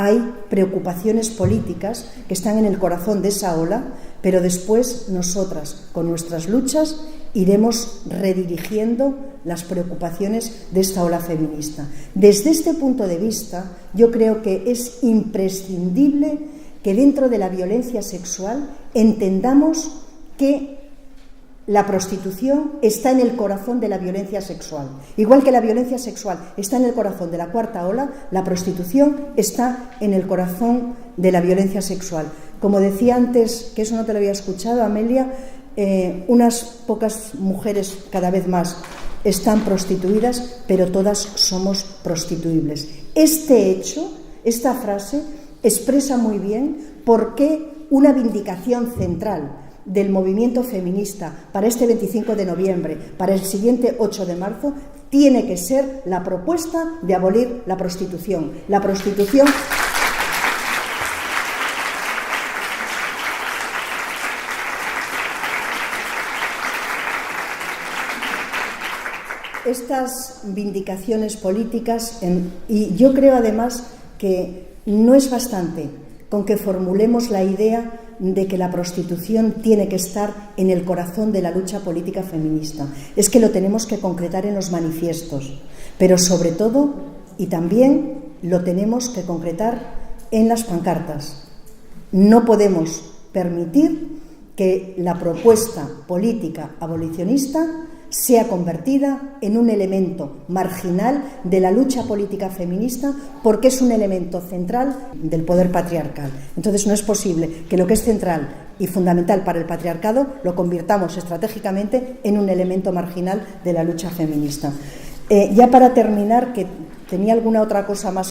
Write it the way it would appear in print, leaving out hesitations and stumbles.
hay preocupaciones políticas que están en el corazón de esa ola, pero después nosotras, con nuestras luchas, iremos redirigiendo las preocupaciones de esta ola feminista. Desde este punto de vista, yo creo que es imprescindible que dentro de la violencia sexual entendamos que la prostitución está en el corazón de la violencia sexual. Igual que la violencia sexual está en el corazón de la cuarta ola, la prostitución está en el corazón de la violencia sexual. Como decía antes, que eso no te lo había escuchado, Amelia, unas pocas mujeres cada vez más están prostituidas, pero todas somos prostituibles. Este hecho, esta frase, expresa muy bien por qué una vindicación central del movimiento feminista para este 25 de noviembre, para el siguiente 8 de marzo, tiene que ser la propuesta de abolir la prostitución. La prostitución estas vindicaciones políticas, y yo creo además que no es bastante con que formulemos la idea de que la prostitución tiene que estar en el corazón de la lucha política feminista. Es que lo tenemos que concretar en los manifiestos, pero sobre todo, y también lo tenemos que concretar en las pancartas. No podemos permitir que la propuesta política abolicionista sea convertida en un elemento marginal de la lucha política feminista, porque es un elemento central del poder patriarcal. Entonces no es posible que lo que es central y fundamental para el patriarcado lo convirtamos estratégicamente en un elemento marginal de la lucha feminista. Ya para terminar, que tenía alguna otra cosa más